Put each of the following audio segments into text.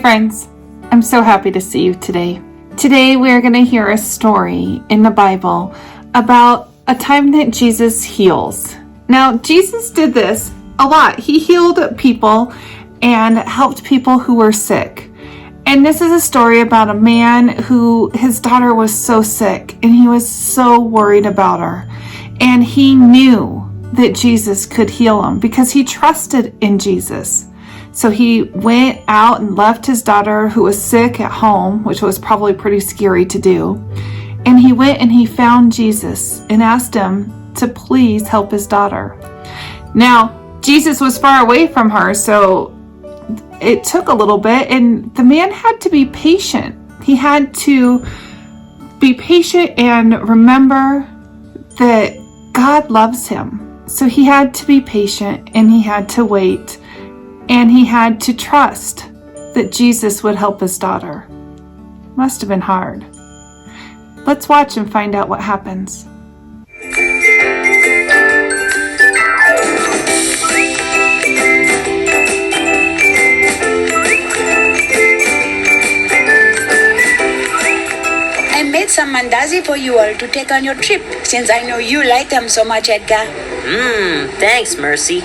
friends, I'm so happy to see you today. Today we're going to hear a story in the Bible about a time that Jesus heals. Now, Jesus did this a lot. He healed people and helped people who were sick. And this is a story about a man who his daughter was so sick and he was so worried about her. And he knew that Jesus could heal him because he trusted in Jesus. So he went out and left his daughter who was sick at home, which was probably pretty scary to do. And he went and he found Jesus and asked him to please help his daughter. Now, Jesus was far away from her, so it took a little bit, and the man had to be patient. He had to be patient and remember that God loves him. So he had to be patient and he had to wait. And he had to trust that Jesus would help his daughter. Must have been hard. Let's watch and find out what happens. I made some mandazi for you all to take on your trip, since I know you like them so much, Edgar. Thanks, Mercy.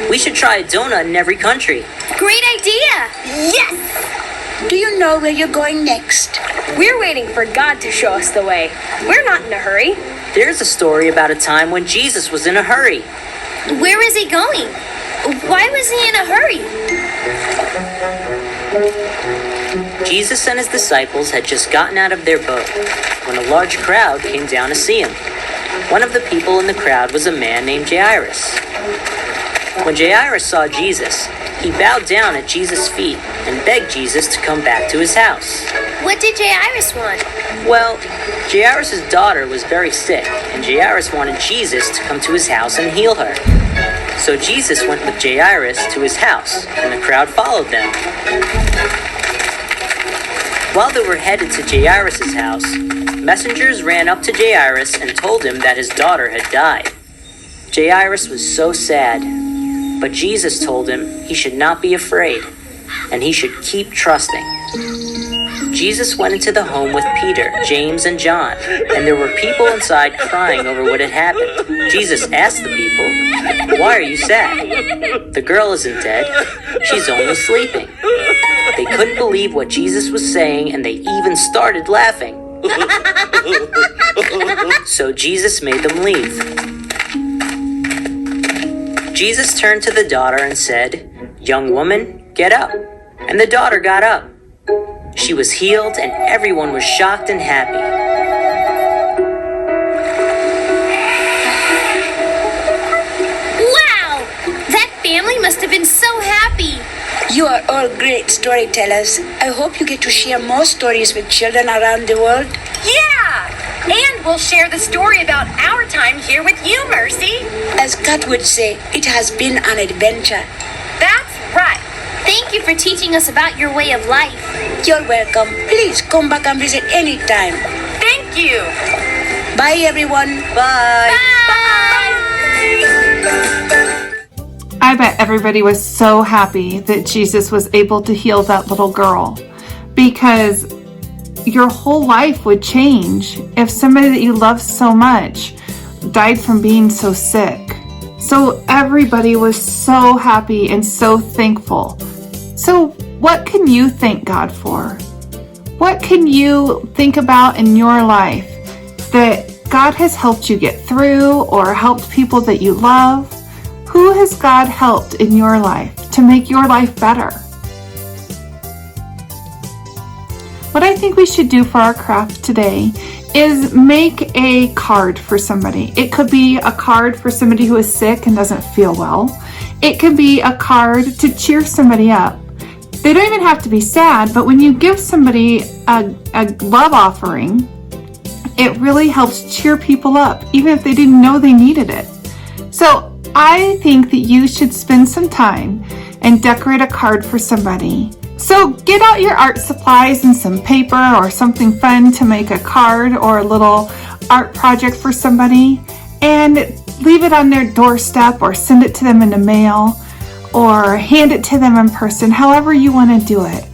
We should try a donut in every country. Great idea! Yes! Do you know where you're going next? We're waiting for God to show us the way. We're not in a hurry. There's a story about a time when Jesus was in a hurry. Where is he going? Why was he in a hurry? Jesus and his disciples had just gotten out of their boat when a large crowd came down to see him. One of the people in the crowd was a man named Jairus. When Jairus saw Jesus, he bowed down at Jesus' feet and begged Jesus to come back to his house. What did Jairus want? Well, Jairus' daughter was very sick, and Jairus wanted Jesus to come to his house and heal her. So Jesus went with Jairus to his house, and the crowd followed them. While they were headed to Jairus' house, messengers ran up to Jairus and told him that his daughter had died. Jairus was so sad, but Jesus told him he should not be afraid, and he should keep trusting. Jesus went into the home with Peter, James, and John, and there were people inside crying over what had happened. Jesus asked the people, "Why are you sad? The girl isn't dead. She's only sleeping." They couldn't believe what Jesus was saying, and they even started laughing. So Jesus made them leave. Jesus turned to the daughter and said, "Young woman, get up." And the daughter got up. She was healed, and everyone was shocked and happy. Wow! That family must have been so happy. You are all great storytellers. I hope you get to share more stories with children around the world. Yeah! And we'll share the story about our time here with you, Mercy. As Kat would say, it has been an adventure. That's right. Thank you for teaching us about your way of life. You're welcome. Please come back and visit anytime. Thank you. Bye, everyone. Bye. Bye. I bet everybody was so happy that Jesus was able to heal that little girl, because your whole life would change if somebody that you love so much died from being so sick. So everybody was so happy and so thankful. So what can you thank God for? What can you think about in your life that God has helped you get through, or helped people that you love? Who has God helped in your life to make your life better? What I think we should do for our craft today is make a card for somebody. It could be a card for somebody who is sick and doesn't feel well. It could be a card to cheer somebody up. They don't even have to be sad, but when you give somebody a love offering, it really helps cheer people up, even if they didn't know they needed it. So I think that you should spend some time and decorate a card for somebody. So get out your art supplies and some paper or something fun to make a card or a little art project for somebody, and leave it on their doorstep, or send it to them in the mail, or hand it to them in person, however you want to do it.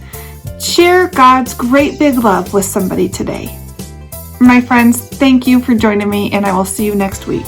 Share God's great big love with somebody today. My friends, thank you for joining me, and I will see you next week.